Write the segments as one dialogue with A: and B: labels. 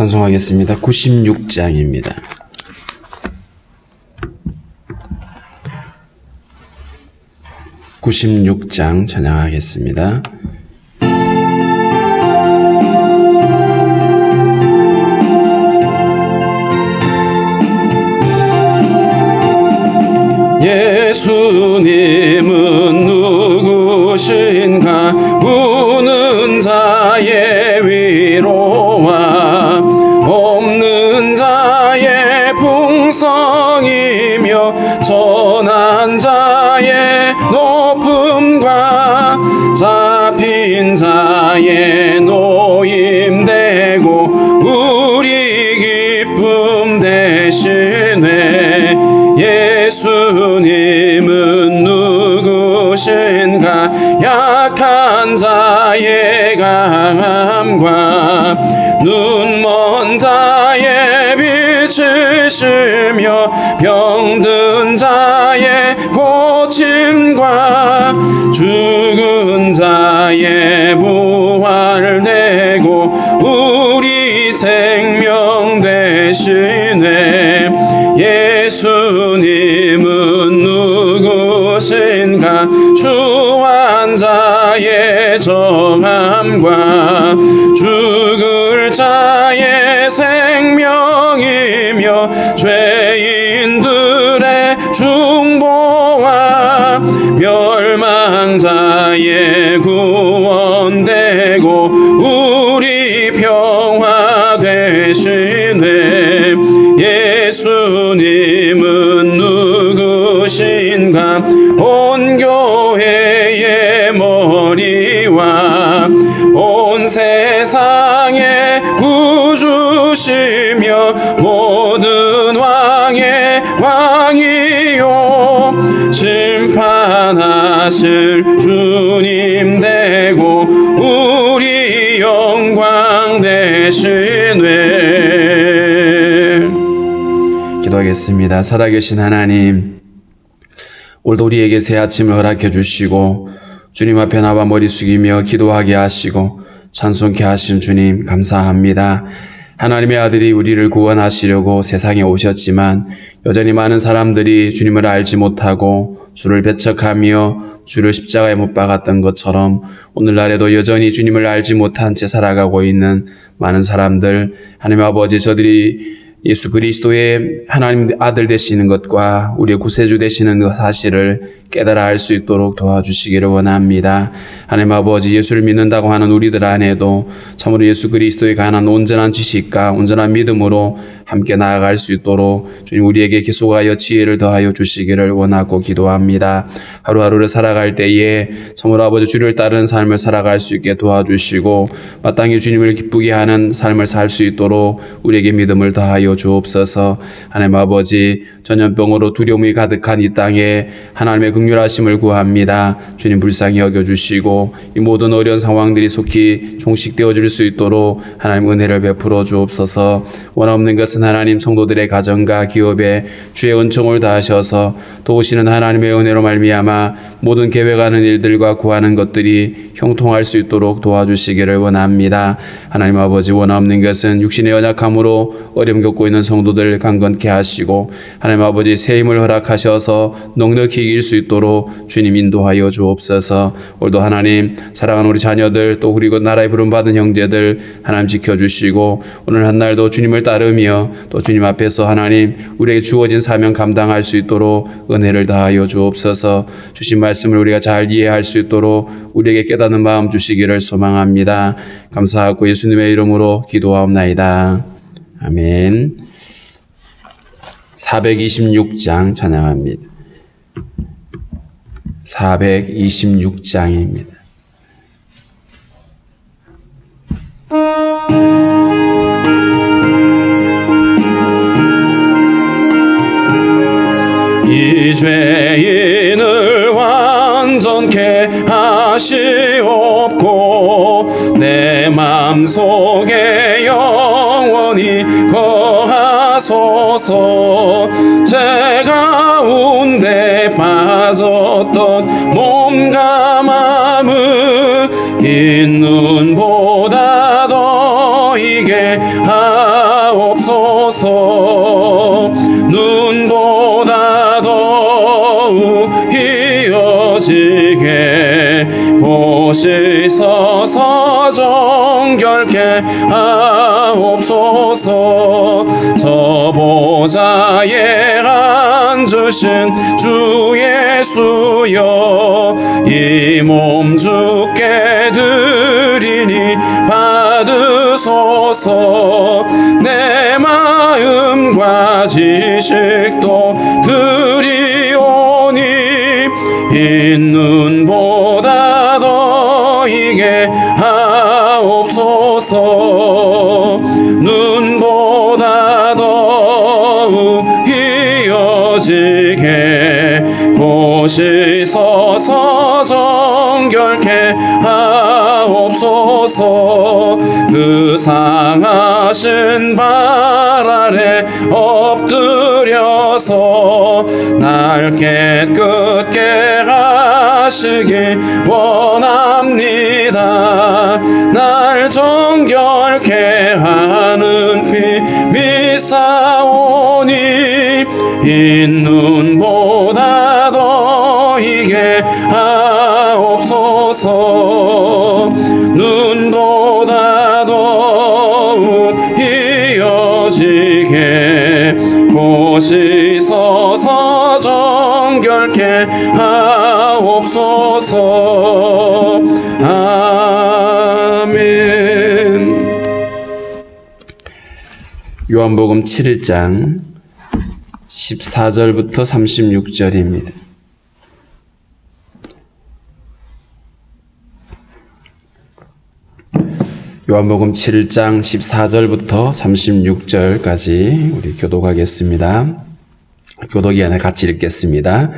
A: 찬송하겠습니다. 96장입니다. (96장) 찬양하겠습니다. 예수님은 누구신가? 우는 자의 위로와 없는 자의 풍성이며 전한 자의 높음과 잡힌 자의 노임되고 우리 기쁨 되시네. 예수님은 누구신가? 약한 자의 강함과 눈먼 자의 빛이시며 병든 자의 고침과 죽은 자의 부활되고 우리 생명 되시네. 예수님은 누구신가? 추한 자의 정함과 죽을 자의 생명이며 죄인들의 중보와 멸망자의 구원되고 우리 평화 되시네. 예수님은 누구신가? 온 교회의 머리와 온 세상의 구주시며 모든 왕의 왕이요 심판하실 주님 되고 우리 영광 되시네. 기도하겠습니다. 살아계신 하나님, 오늘도 우리에게 새 아침을 허락해 주시고 주님 앞에 나와 머리 숙이며 기도하게 하시고 찬송케 하신 주님 감사합니다. 하나님의 아들이 우리를 구원하시려고 세상에 오셨지만 여전히 많은 사람들이 주님을 알지 못하고 주를 배척하며 주를 십자가에 못 박았던 것처럼 오늘날에도 여전히 주님을 알지 못한 채 살아가고 있는 많은 사람들, 하나님 아버지, 저들이 예수 그리스도의 하나님 아들 되시는 것과 우리의 구세주 되시는 그 사실을 깨달아 알 수 있도록 도와주시기를 원합니다. 하나님 아버지, 예수를 믿는다고 하는 우리들 안에도 참으로 예수 그리스도에 관한 온전한 지식과 온전한 믿음으로 함께 나아갈 수 있도록 주님 우리에게 계속하여 지혜를 더하여 주시기를 원하고 기도합니다. 하루하루를 살아갈 때에 참으로 아버지 주를 따르는 삶을 살아갈 수 있게 도와주시고 마땅히 주님을 기쁘게 하는 삶을 살 수 있도록 우리에게 믿음을 더하여 주옵소서. 하나님 아버지, 전염병으로 두려움이 가득한 이 땅에 하나님의 긍휼하심을 구합니다. 주님 불쌍히 여겨주시고 이 모든 어려운 상황들이 속히 종식되어질 수 있도록 하나님 은혜를 베풀어 주옵소서. 원없는 것은 하나님 성도들의 가정과 기업에 주의 은총을 다하셔서 도우시는 하나님의 은혜로 말미암아 모든 계획하는 일들과 구하는 것들이 형통할 수 있도록 도와주시기를 원합니다. 하나님 아버지, 원없는 것은 육신의 연약함으로 어려움 겪고 있는 성도들 강건케 하시고 하나님 아버지 새 힘을 허락하셔서 넉넉히 이길 수 있도록 주님 인도하여 주옵소서. 오늘도 하나님 사랑하는 우리 자녀들 또 그리고 나라에 부름받은 형제들 하나님 지켜주시고 오늘 한날도 주님을 따르며 또 주님 앞에서 하나님 우리에게 주어진 사명 감당할 수 있도록 은혜를 다하여 주옵소서. 주신 말씀을 우리가 잘 이해할 수 있도록 우리에게 깨닫는 마음 주시기를 소망합니다. 감사하고 예수님의 이름으로 기도하옵나이다. 아멘. 426장 찬양합니다. 426장입니다. 이 죄인을 완전케 하시옵고 내 맘속에 영원히 거하소서. 죄 가운데 빠졌던 몸과 마음을 흰 눈보다 더 이게 보시소서 정결케 하옵소서. 저 보좌에 앉으신 주 예수여 이 몸 주께 드리니 받으소서. 내 마음과 지식도 드리오니 있는 보다 더이게 하옵소서. 눈보다 더욱 이어지게 보시소서 정결케 하옵소서. 그 상하신 발 아래 엎드려서 날 깨끗게 하시기 원합니다. 날 정결케 하는 피 믿사오니 있는 보다 더이게 하옵소서. 눈보다 더욱 이어지게 보시소서 정결케 하옵소서. 아멘. 요한복음 7장 14절부터 36절입니다. 요한복음 7장 14절부터 36절까지 우리 교독하겠습니다. 교독이 아니라 같이 읽겠습니다.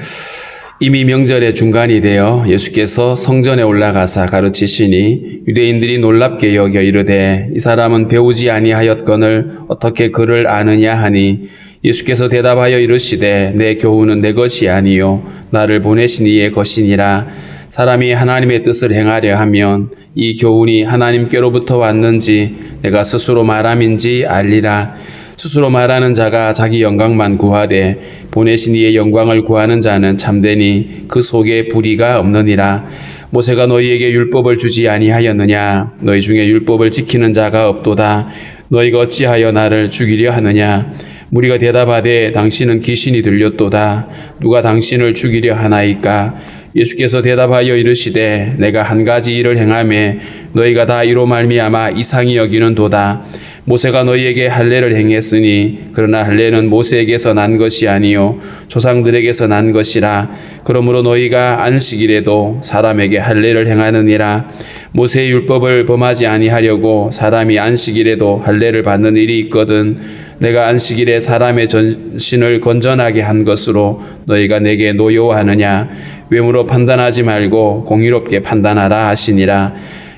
A: 이미 명절의 중간이 되어 예수께서 성전에 올라가사 가르치시니 유대인들이 놀랍게 여겨 이르되 이 사람은 배우지 아니하였거늘 어떻게 그를 아느냐 하니 예수께서 대답하여 이르시되 내 교훈은 내 것이 아니요 나를 보내신 이의 것이니라. 사람이 하나님의 뜻을 행하려 하면 이 교훈이 하나님께로부터 왔는지 내가 스스로 말함인지 알리라. 스스로 말하는 자가 자기 영광만 구하되 보내신 이의 영광을 구하는 자는 참되니 그 속에 불의가 없느니라. 모세가 너희에게 율법을 주지 아니하였느냐? 너희 중에 율법을 지키는 자가 없도다. 너희가 어찌하여 나를 죽이려 하느냐? 무리가 대답하되 당신은 귀신이 들렸도다. 누가 당신을 죽이려 하나이까? 예수께서 대답하여 이르시되 내가 한 가지 일을 행하매 너희가 다 이로 말미암아 이상히 여기는도다. 모세가 너희에게 할례를 행했으니 그러나 할례는 모세에게서 난 것이 아니요 조상들에게서 난 것이라. 그러므로 너희가 안식일에도 사람에게 할례를 행하느니라. 모세의 율법을 범하지 아니하려고 사람이 안식일에도 할례를 받는 일이 있거든. 내가 안식일에 사람의 전신을 건전하게 한 것으로 너희가 내게 노여워하느냐? 외모로 판단하지 말고 공의롭게 판단하라 하시니라.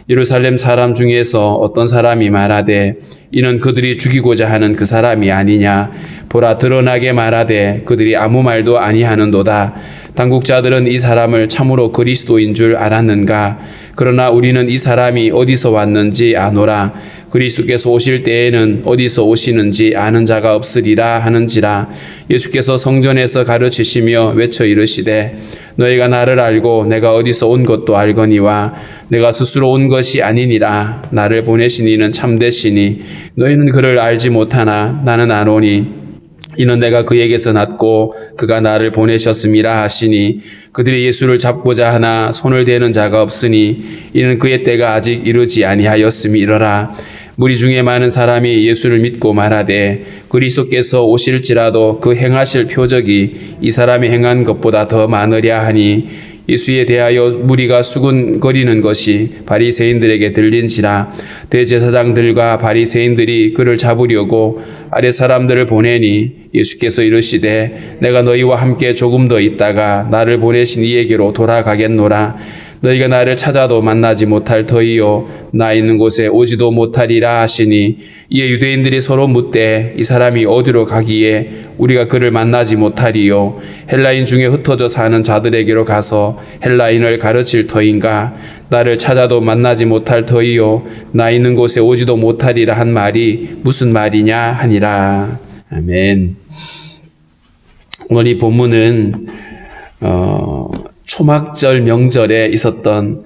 A: 예루살렘 사람 중에서 어떤 사람이 말하되 이는 그들이 죽이고자 하는 그 사람이 아니냐? 보라, 드러나게 말하되 그들이 아무 말도 아니하는도다. 당국자들은 이 사람을 참으로 그리스도인 줄 알았는가? 그러나 우리는 이 사람이 어디서 왔는지 아노라. 그리스도께서 오실 때에는 어디서 오시는지 아는 자가 없으리라 하는지라. 예수께서 성전에서 가르치시며 외쳐 이르시되 너희가 나를 알고 내가 어디서 온 것도 알거니와 내가 스스로 온 것이 아니니라. 나를 보내신 이는 참되시니 너희는 그를 알지 못하나 나는 아노니 이는 내가 그에게서 났고 그가 나를 보내셨음이라 하시니 그들이 예수를 잡고자 하나 손을 대는 자가 없으니 이는 그의 때가 아직 이르지 아니하였음이러라. 무리 중에 많은 사람이 예수를 믿고 말하되 그리스도께서 오실지라도 그 행하실 표적이 이 사람이 행한 것보다 더 많으랴 하니 예수에 대하여 무리가 수군거리는 것이 바리새인들에게 들린지라. 대제사장들과 바리새인들이 그를 잡으려고 아랫 사람들을 보내니 예수께서 이르시되 내가 너희와 함께 조금 더 있다가 나를 보내신 이에게로 돌아가겠노라. 너희가 나를 찾아도 만나지 못할 터이요 나 있는 곳에 오지도 못하리라 하시니 이에 유대인들이 서로 묻되 이 사람이 어디로 가기에 우리가 그를 만나지 못하리요? 헬라인 중에 흩어져 사는 자들에게로 가서 헬라인을 가르칠 터인가? 나를 찾아도 만나지 못할 터이요 나 있는 곳에 오지도 못하리라 한 말이 무슨 말이냐 하니라. 아멘. 오늘 이 본문은 초막절 명절에 있었던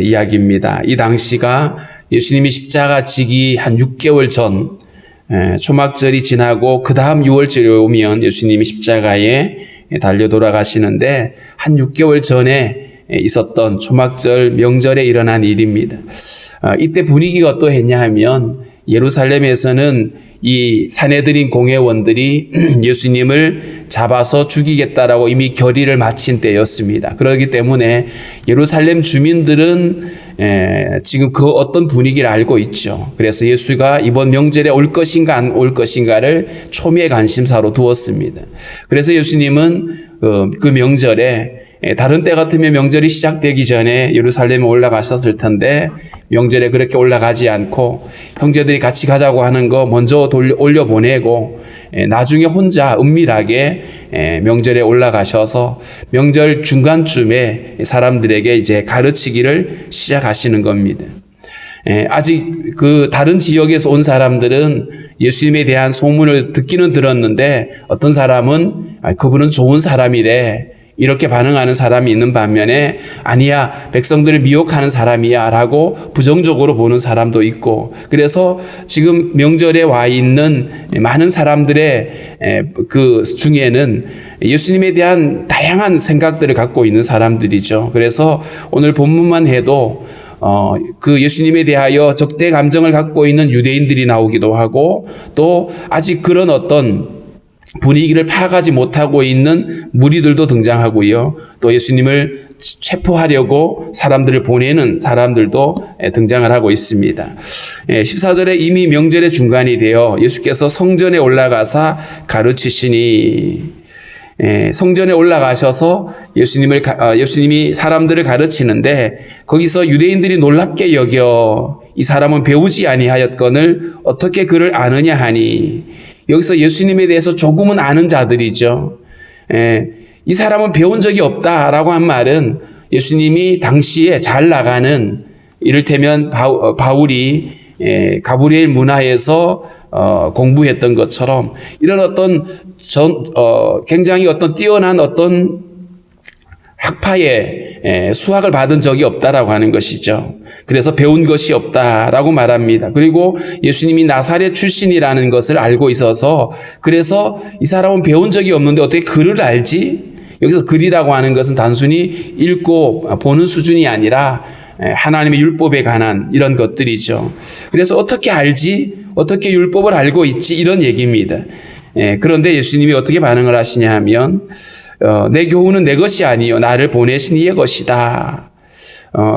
A: 이야기입니다. 이 당시가 예수님이 십자가 지기 한 6개월 전, 초막절이 지나고 그 다음 6월절이 오면 예수님이 십자가에 달려 돌아가시는데 한 6개월 전에 있었던 초막절 명절에 일어난 일입니다. 이때 분위기가 어떠했냐 하면 예루살렘에서는 이 산헤드린 공회원들이 예수님을 잡아서 죽이겠다라고 이미 결의를 마친 때였습니다. 그렇기 때문에 예루살렘 주민들은 지금 그 어떤 분위기를 알고 있죠. 그래서 예수가 이번 명절에 올 것인가 안 올 것인가를 초미의 관심사로 두었습니다. 그래서 예수님은 그 명절에 다른 때 같으면 명절이 시작되기 전에 예루살렘에 올라가셨을 텐데 명절에 그렇게 올라가지 않고 형제들이 같이 가자고 하는 거 먼저 올려보내고 나중에 혼자 은밀하게 명절에 올라가셔서 명절 중간쯤에 사람들에게 이제 가르치기를 시작하시는 겁니다. 아직 그 다른 지역에서 온 사람들은 예수님에 대한 소문을 듣기는 들었는데 어떤 사람은 그분은 좋은 사람이래 이렇게 반응하는 사람이 있는 반면에 아니야 백성들을 미혹하는 사람이야 라고 부정적으로 보는 사람도 있고 그래서 지금 명절에 와 있는 많은 사람들의 그 중에는 예수님에 대한 다양한 생각들을 갖고 있는 사람들이죠. 그래서 오늘 본문만 해도 그 예수님에 대하여 적대 감정을 갖고 있는 유대인들이 나오기도 하고 또 아직 그런 어떤 분위기를 파악하지 못하고 있는 무리들도 등장하고요. 또 예수님을 체포하려고 사람들을 보내는 사람들도 등장을 하고 있습니다. 14절에 이미 명절의 중간이 되어 예수께서 성전에 올라가사 가르치시니 성전에 올라가셔서 예수님이 사람들을 가르치는데 거기서 유대인들이 놀랍게 여겨 이 사람은 배우지 아니하였거늘 어떻게 그를 아느냐 하니 여기서 예수님에 대해서 조금은 아는 자들이죠. 이 사람은 배운 적이 없다라고 한 말은 예수님이 당시에 잘 나가는 이를테면 바울이 가브리엘 문화에서 공부했던 것처럼 이런 어떤 굉장히 어떤 뛰어난 어떤 학파에 수학을 받은 적이 없다라고 하는 것이죠. 그래서 배운 것이 없다라고 말합니다. 그리고 예수님이 나사렛 출신이라는 것을 알고 있어서 그래서 이 사람은 배운 적이 없는데 어떻게 글을 알지? 여기서 글이라고 하는 것은 단순히 읽고 보는 수준이 아니라 하나님의 율법에 관한 이런 것들이죠. 그래서 어떻게 알지? 어떻게 율법을 알고 있지? 이런 얘기입니다. 그런데 예수님이 어떻게 반응을 하시냐 하면 내 교훈은 내 것이 아니요 나를 보내신 이의 것이다.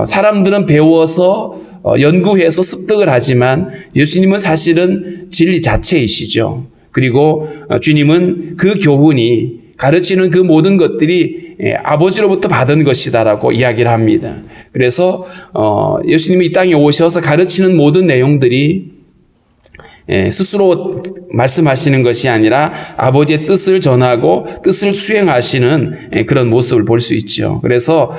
A: 사람들은 배워서 연구해서 습득을 하지만 예수님은 사실은 진리 자체이시죠. 그리고 주님은 그 교훈이 가르치는 그 모든 것들이 아버지로부터 받은 것이다라고 이야기를 합니다. 그래서 예수님이 이 땅에 오셔서 가르치는 모든 내용들이 스스로 말씀하시는 것이 아니라 아버지의 뜻을 전하고 뜻을 수행하시는 그런 모습을 볼 수 있죠. 그래서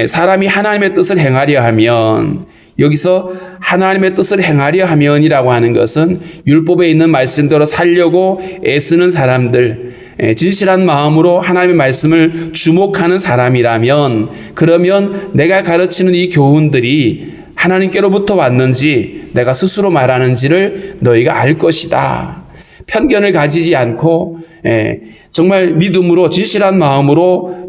A: 사람이 하나님의 뜻을 행하려 하면 여기서 하나님의 뜻을 행하려 하면이라고 하는 것은 율법에 있는 말씀대로 살려고 애쓰는 사람들, 진실한 마음으로 하나님의 말씀을 주목하는 사람이라면 그러면 내가 가르치는 이 교훈들이 하나님께로부터 왔는지 내가 스스로 말하는지를 너희가 알 것이다. 편견을 가지지 않고 정말 믿음으로 진실한 마음으로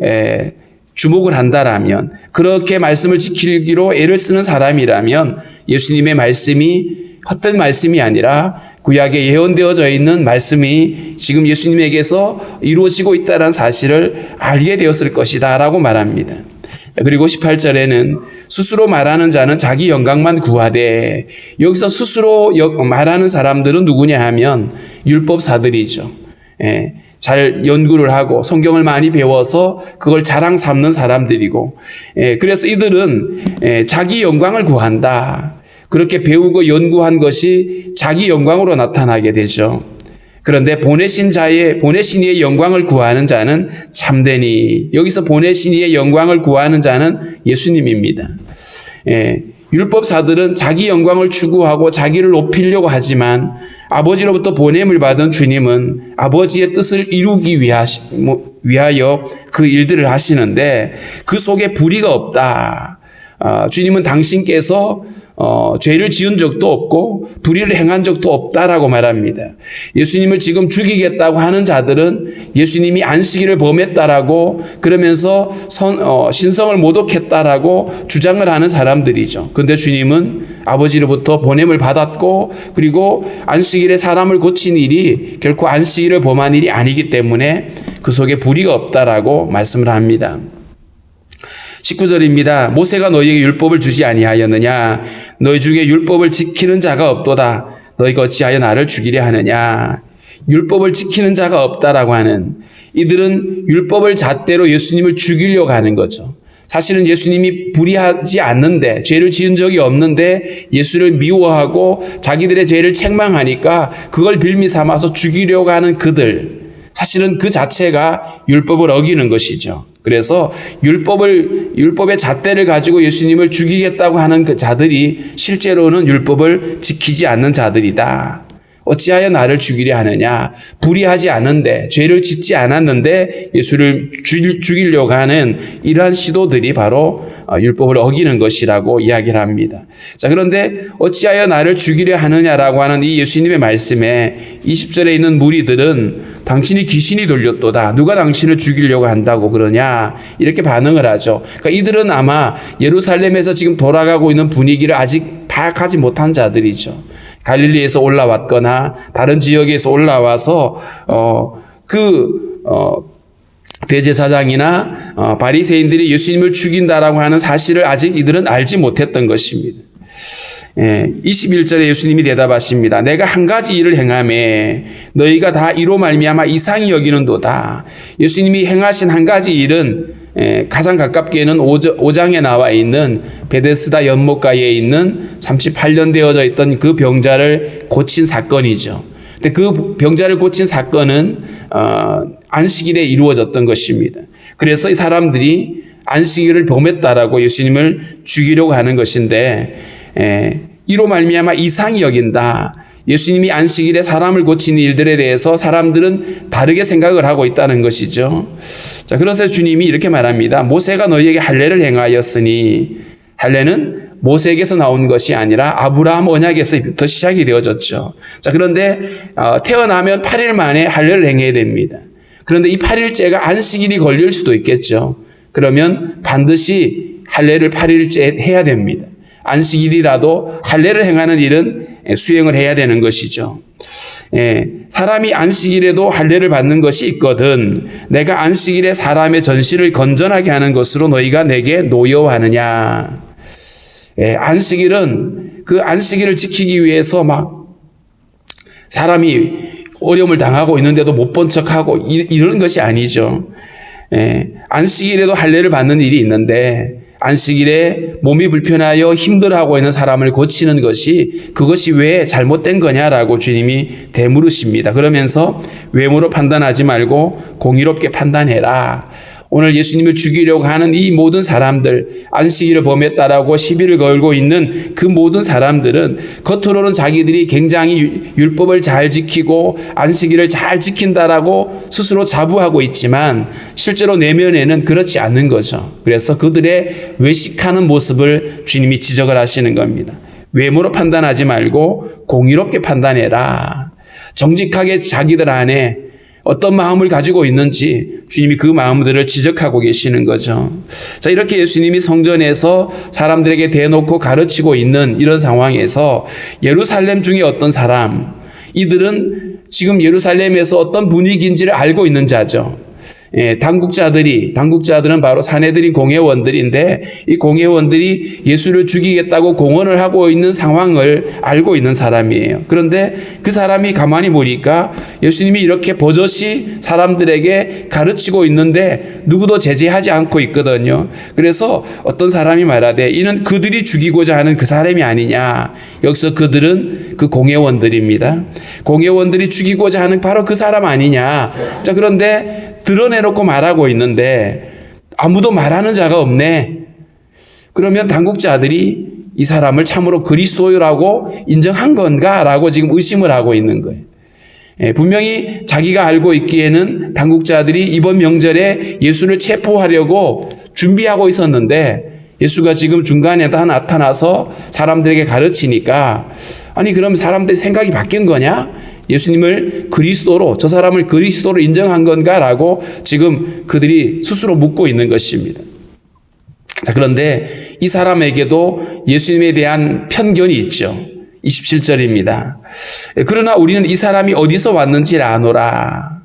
A: 주목을 한다라면 그렇게 말씀을 지키기로 애를 쓰는 사람이라면 예수님의 말씀이 헛된 말씀이 아니라 구약에 예언되어져 있는 말씀이 지금 예수님에게서 이루어지고 있다는 사실을 알게 되었을 것이다 라고 말합니다. 그리고 18절에는 스스로 말하는 자는 자기 영광만 구하되 여기서 스스로 말하는 사람들은 누구냐 하면 율법사들이죠. 잘 연구를 하고 성경을 많이 배워서 그걸 자랑 삼는 사람들이고 그래서 이들은 자기 영광을 구한다. 그렇게 배우고 연구한 것이 자기 영광으로 나타나게 되죠. 그런데 보내신 이의 영광을 구하는 자는 참되니 여기서 보내신 이의 영광을 구하는 자는 예수님입니다. 율법사들은 자기 영광을 추구하고 자기를 높이려고 하지만 아버지로부터 보냄을 받은 주님은 아버지의 뜻을 이루기 위하여 그 일들을 하시는데 그 속에 불의가 없다. 주님은 당신께서 죄를 지은 적도 없고 불의를 행한 적도 없다라고 말합니다. 예수님을 지금 죽이겠다고 하는 자들은 예수님이 안식일을 범했다라고 그러면서 신성을 모독했다라고 주장을 하는 사람들이죠. 그런데 주님은 아버지로부터 보냄을 받았고 그리고 안식일에 사람을 고친 일이 결코 안식일을 범한 일이 아니기 때문에 그 속에 불의가 없다라고 말씀을 합니다. 19절입니다. 모세가 너희에게 율법을 주지 아니하였느냐? 너희 중에 율법을 지키는 자가 없도다. 너희가 어찌하여 나를 죽이려 하느냐? 율법을 지키는 자가 없다라고 하는 이들은 율법을 잣대로 예수님을 죽이려고 하는 거죠. 사실은 예수님이 불의하지 않는데 죄를 지은 적이 없는데 예수를 미워하고 자기들의 죄를 책망하니까 그걸 빌미 삼아서 죽이려고 하는 그들, 사실은 그 자체가 율법을 어기는 것이죠. 그래서 율법의 잣대를 가지고 예수님을 죽이겠다고 하는 그 자들이 실제로는 율법을 지키지 않는 자들이다. 어찌하여 나를 죽이려 하느냐? 불의하지 않은데 죄를 짓지 않았는데 예수를 죽이려고 하는 이러한 시도들이 바로 율법을 어기는 것이라고 이야기를 합니다. 자, 그런데 어찌하여 나를 죽이려 하느냐라고 하는 이 예수님의 말씀에 20절에 있는 무리들은 당신이 귀신이 들렸도다. 누가 당신을 죽이려고 한다고 그러냐? 이렇게 반응을 하죠. 그러니까 이들은 아마 예루살렘에서 지금 돌아가고 있는 분위기를 아직 파악하지 못한 자들이죠. 갈릴리에서 올라왔거나 다른 지역에서 올라와서 대제사장이나 바리새인들이 예수님을 죽인다라고 하는 사실을 아직 이들은 알지 못했던 것입니다. 21절에 예수님이 대답하십니다. 내가 한 가지 일을 행하매 너희가 다 이로 말미암아 이상히 여기는도다. 예수님이 행하신 한 가지 일은 가장 가깝게는 5장에 나와 있는 베데스다 연못가에 있는 38년 되어져 있던 그 병자를 고친 사건이죠. 근데 그 병자를 고친 사건은 안식일에 이루어졌던 것입니다. 그래서 이 사람들이 안식일을 범했다라고 예수님을 죽이려고 하는 것인데 이로 말미암아 이상히 여긴다. 예수님이 안식일에 사람을 고치는 일들에 대해서 사람들은 다르게 생각을 하고 있다는 것이죠. 자, 그래서 주님이 이렇게 말합니다. 모세가 너희에게 할례를 행하였으니, 할례는 모세에게서 나온 것이 아니라 아브라함 언약에서부터 시작이 되어졌죠. 자, 그런데 태어나면 8일 만에 할례를 행해야 됩니다. 그런데 이 8일째가 안식일이 걸릴 수도 있겠죠. 그러면 반드시 할례를 8일째 해야 됩니다. 안식일이라도 할례를 행하는 일은 수행을 해야 되는 것이죠. 사람이 안식일에도 할례를 받는 것이 있거든 내가 안식일에 사람의 전신을 건전하게 하는 것으로 너희가 내게 노여워하느냐. 안식일은 그 안식일을 지키기 위해서 막 사람이 어려움을 당하고 있는데도 못 본 척하고 이런 것이 아니죠. 안식일에도 할례를 받는 일이 있는데 안식일에 몸이 불편하여 힘들어하고 있는 사람을 고치는 그것이 왜 잘못된 거냐라고 주님이 되물으십니다. 그러면서 외모로 판단하지 말고 공의롭게 판단해라. 오늘 예수님을 죽이려고 하는 이 모든 사람들, 안식일을 범했다라고 시비를 걸고 있는 그 모든 사람들은 겉으로는 자기들이 굉장히 율법을 잘 지키고 안식일을 잘 지킨다라고 스스로 자부하고 있지만 실제로 내면에는 그렇지 않는 거죠. 그래서 그들의 외식하는 모습을 주님이 지적을 하시는 겁니다. 외모로 판단하지 말고 공의롭게 판단해라. 정직하게 자기들 안에 어떤 마음을 가지고 있는지 주님이 그 마음들을 지적하고 계시는 거죠. 자, 이렇게 예수님이 성전에서 사람들에게 대놓고 가르치고 있는 이런 상황에서 예루살렘 중에 어떤 사람, 이들은 지금 예루살렘에서 어떤 분위기인지를 알고 있는 자죠. 당국자들은 바로 사내들인 공회원들인데 이 공회원들이 예수를 죽이겠다고 공언을 하고 있는 상황을 알고 있는 사람이에요. 그런데 그 사람이 가만히 보니까 예수님이 이렇게 버젓이 사람들에게 가르치고 있는데 누구도 제재하지 않고 있거든요. 그래서 어떤 사람이 말하되 이는 그들이 죽이고자 하는 그 사람이 아니냐. 여기서 그들은 그 공회원들입니다. 공회원들이 죽이고자 하는 바로 그 사람 아니냐. 자, 그런데 드러내놓고 말하고 있는데 아무도 말하는 자가 없네. 그러면 당국자들이 이 사람을 참으로 그리스도라고 인정한 건가? 라고 지금 의심을 하고 있는 거예요. 분명히 자기가 알고 있기에는 당국자들이 이번 명절에 예수를 체포하려고 준비하고 있었는데 예수가 지금 중간에 다 나타나서 사람들에게 가르치니까 아니 그럼 사람들이 생각이 바뀐 거냐? 예수님을 그리스도로 저 사람을 그리스도로 인정한 건가라고 지금 그들이 스스로 묻고 있는 것입니다. 자, 그런데 이 사람에게도 예수님에 대한 편견이 있죠. 27절입니다. 그러나 우리는 이 사람이 어디서 왔는지를 아노라.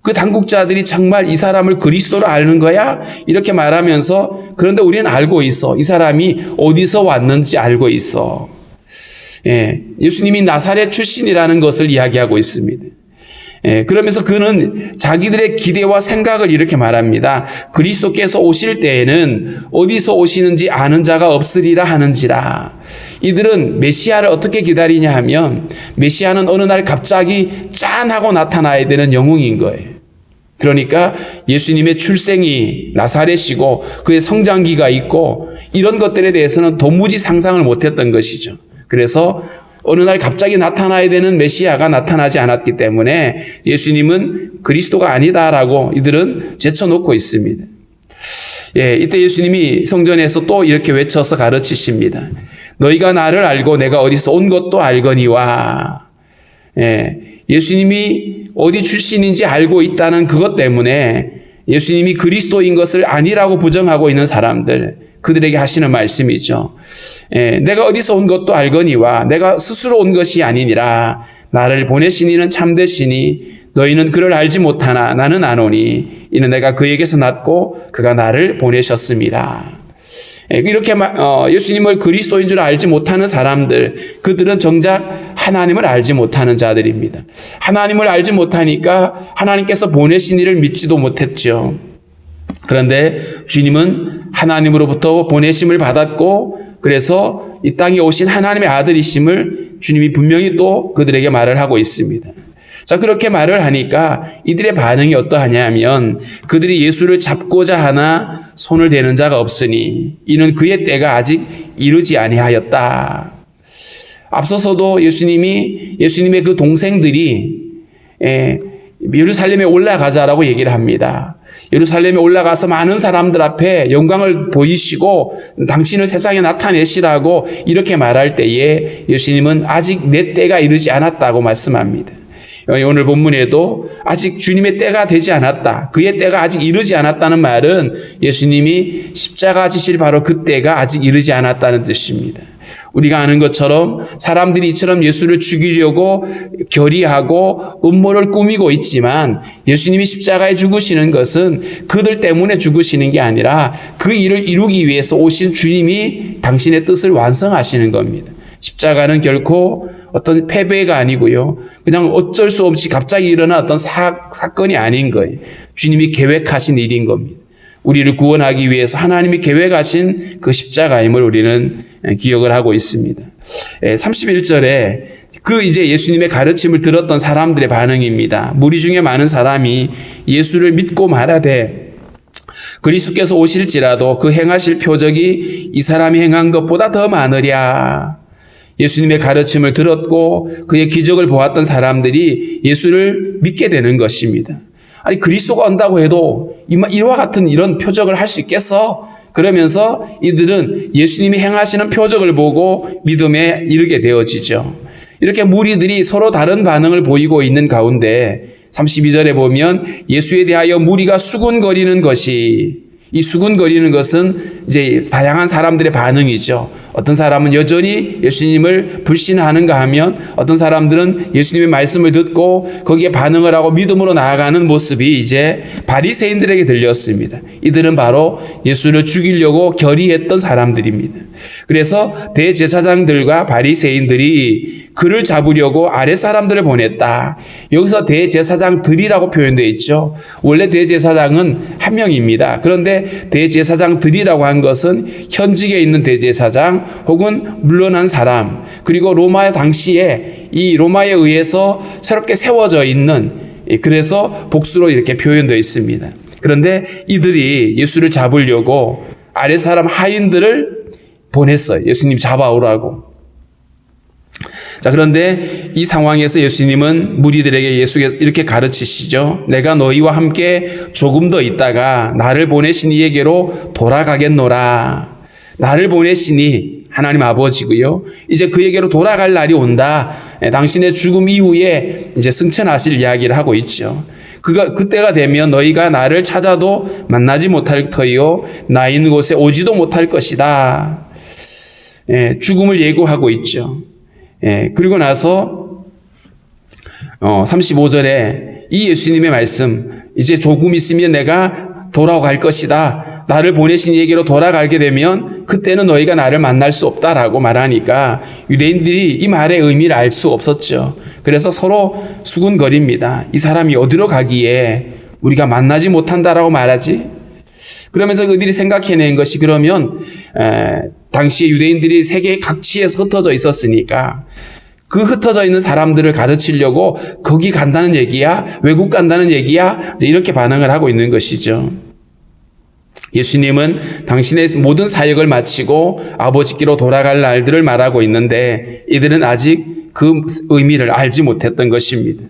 A: 그 당국자들이 정말 이 사람을 그리스도로 아는 거야? 이렇게 말하면서 그런데 우리는 알고 있어. 이 사람이 어디서 왔는지 알고 있어. 예수님이 나사렛 출신이라는 것을 이야기하고 있습니다. 그러면서 그는 자기들의 기대와 생각을 이렇게 말합니다. 그리스도께서 오실 때에는 어디서 오시는지 아는 자가 없으리라 하는지라. 이들은 메시아를 어떻게 기다리냐 하면 메시아는 어느 날 갑자기 짠 하고 나타나야 되는 영웅인 거예요. 그러니까 예수님의 출생이 나사렛이고 그의 성장기가 있고 이런 것들에 대해서는 도무지 상상을 못했던 것이죠. 그래서 어느 날 갑자기 나타나야 되는 메시아가 나타나지 않았기 때문에 예수님은 그리스도가 아니다라고 이들은 제쳐놓고 있습니다. 이때 예수님이 성전에서 또 이렇게 외쳐서 가르치십니다. 너희가 나를 알고 내가 어디서 온 것도 알거니와. 예수님이 어디 출신인지 알고 있다는 그것 때문에 예수님이 그리스도인 것을 아니라고 부정하고 있는 사람들, 그들에게 하시는 말씀이죠. 내가 어디서 온 것도 알거니와 내가 스스로 온 것이 아니니라. 나를 보내신 이는 참되시니 너희는 그를 알지 못하나 나는 아노니 이는 내가 그에게서 났고 그가 나를 보내셨음이라. 이렇게 예수님을 그리스도인 줄 알지 못하는 사람들, 그들은 정작 하나님을 알지 못하는 자들입니다. 하나님을 알지 못하니까 하나님께서 보내신 이를 믿지도 못했죠. 그런데 주님은 하나님으로부터 보내심을 받았고 그래서 이 땅에 오신 하나님의 아들이심을 주님이 분명히 또 그들에게 말을 하고 있습니다. 자, 그렇게 말을 하니까 이들의 반응이 어떠하냐 하면 그들이 예수를 잡고자 하나 손을 대는 자가 없으니 이는 그의 때가 아직 이르지 아니하였다. 앞서서도 예수님의 그 동생들이 예루살렘에 올라가자라고 얘기를 합니다. 예루살렘에 올라가서 많은 사람들 앞에 영광을 보이시고 당신을 세상에 나타내시라고 이렇게 말할 때에 예수님은 아직 내 때가 이르지 않았다고 말씀합니다. 오늘 본문에도 아직 주님의 때가 되지 않았다, 그의 때가 아직 이르지 않았다는 말은 예수님이 십자가 지실 바로 그 때가 아직 이르지 않았다는 뜻입니다. 우리가 아는 것처럼 사람들이 이처럼 예수를 죽이려고 결의하고 음모를 꾸미고 있지만 예수님이 십자가에 죽으시는 것은 그들 때문에 죽으시는 게 아니라 그 일을 이루기 위해서 오신 주님이 당신의 뜻을 완성하시는 겁니다. 십자가는 결코 어떤 패배가 아니고요. 그냥 어쩔 수 없이 갑자기 일어난 어떤 사건이 아닌 거예요. 주님이 계획하신 일인 겁니다. 우리를 구원하기 위해서 하나님이 계획하신 그 십자가임을 우리는 기억을 하고 있습니다. 31절에 이제 예수님의 가르침을 들었던 사람들의 반응입니다. 무리 중에 많은 사람이 예수를 믿고 말하되 그리스도께서 오실지라도 그 행하실 표적이 이 사람이 행한 것보다 더 많으랴. 예수님의 가르침을 들었고 그의 기적을 보았던 사람들이 예수를 믿게 되는 것입니다. 아니 그리스도가 온다고 해도 이와 같은 이런 표적을 할 수 있겠어? 그러면서 이들은 예수님이 행하시는 표적을 보고 믿음에 이르게 되어지죠. 이렇게 무리들이 서로 다른 반응을 보이고 있는 가운데 32절에 보면 예수에 대하여 무리가 수군거리는 것이, 이 수군거리는 것은 이제 다양한 사람들의 반응이죠. 어떤 사람은 여전히 예수님을 불신하는가 하면 어떤 사람들은 예수님의 말씀을 듣고 거기에 반응을 하고 믿음으로 나아가는 모습이 이제 바리새인들에게 들렸습니다. 이들은 바로 예수를 죽이려고 결의했던 사람들입니다. 그래서 대제사장들과 바리새인들이 그를 잡으려고 아랫사람들을 보냈다. 여기서 대제사장들이라고 표현되어 있죠. 원래 대제사장은 한 명입니다. 그런데 대제사장들이라고 한 것은 현직에 있는 대제사장 혹은 물러난 사람, 그리고 로마 당시에 이 로마에 의해서 새롭게 세워져 있는, 그래서 복수로 이렇게 표현되어 있습니다. 그런데 이들이 예수를 잡으려고 아랫사람 하인들을 보냈어요. 예수님 잡아오라고. 자, 그런데 이 상황에서 예수님은 무리들에게 예수께서 이렇게 가르치시죠. 내가 너희와 함께 조금 더 있다가 나를 보내신 이에게로 돌아가겠노라. 나를 보내시니 하나님 아버지고요. 이제 그에게로 돌아갈 날이 온다. 당신의 죽음 이후에 이제 승천하실 이야기를 하고 있죠. 그때가 되면 너희가 나를 찾아도 만나지 못할 터이요 나 있는 곳에 오지도 못할 것이다. 죽음을 예고하고 있죠. 그리고 나서 35절에 이 예수님의 말씀, 이제 조금 있으면 내가 돌아갈 것이다. 나를 보내신 이에게로 돌아가게 되면 그때는 너희가 나를 만날 수 없다라고 말하니까 유대인들이 이 말의 의미를 알 수 없었죠. 그래서 서로 수군거립니다. 이 사람이 어디로 가기에 우리가 만나지 못한다라고 말하지? 그러면서 그들이 생각해낸 것이 그러면 당시에 유대인들이 세계 각지에서 흩어져 있었으니까 그 흩어져 있는 사람들을 가르치려고 거기 간다는 얘기야? 외국 간다는 얘기야? 이렇게 반응을 하고 있는 것이죠. 예수님은 당신의 모든 사역을 마치고 아버지께로 돌아갈 날들을 말하고 있는데 이들은 아직 그 의미를 알지 못했던 것입니다.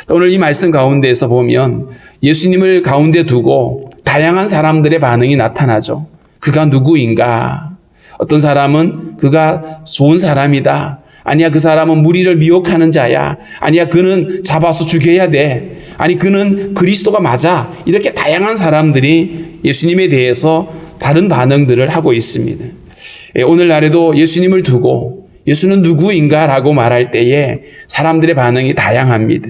A: 오늘 이 말씀 가운데에서 보면 예수님을 가운데 두고 다양한 사람들의 반응이 나타나죠. 그가 누구인가? 어떤 사람은 그가 좋은 사람이다. 아니야, 그 사람은 무리를 미혹하는 자야. 아니야, 그는 잡아서 죽여야 돼. 아니, 그는 그리스도가 맞아. 이렇게 다양한 사람들이 예수님에 대해서 다른 반응들을 하고 있습니다. 오늘날에도 예수님을 두고 예수는 누구인가라고 말할 때에 사람들의 반응이 다양합니다.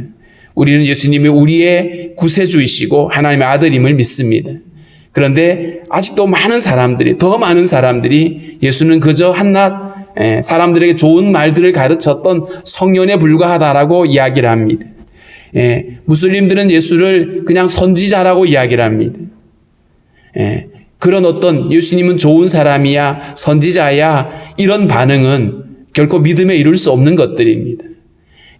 A: 우리는 예수님이 우리의 구세주이시고 하나님의 아들임을 믿습니다. 그런데 아직도 더 많은 사람들이 예수는 그저 한낱 사람들에게 좋은 말들을 가르쳤던 성년에 불과하다라고 이야기를 합니다. 무슬림들은 예수를 그냥 선지자라고 이야기를 합니다. 그런 어떤 예수님은 좋은 사람이야, 선지자야, 이런 반응은 결코 믿음에 이룰 수 없는 것들입니다.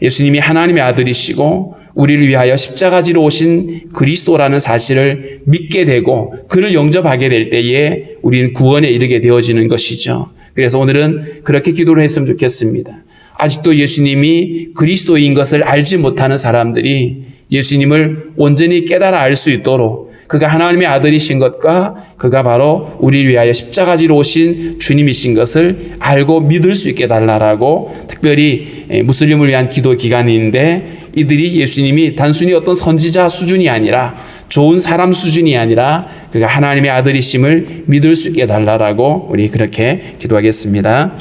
A: 예수님이 하나님의 아들이시고 우리를 위하여 십자가지로 오신 그리스도라는 사실을 믿게 되고 그를 영접하게 될 때에 우리는 구원에 이르게 되어지는 것이죠. 그래서 오늘은 그렇게 기도를 했으면 좋겠습니다. 아직도 예수님이 그리스도인 것을 알지 못하는 사람들이 예수님을 온전히 깨달아 알 수 있도록 그가 하나님의 아들이신 것과 그가 바로 우리를 위하여 십자가지로 오신 주님이신 것을 알고 믿을 수 있게 달라라고 특별히 무슬림을 위한 기도 기간인데 이들이 예수님이 단순히 어떤 선지자 수준이 아니라 좋은 사람 수준이 아니라 그가 하나님의 아들이심을 믿을 수 있게 달라라고 우리 그렇게 기도하겠습니다.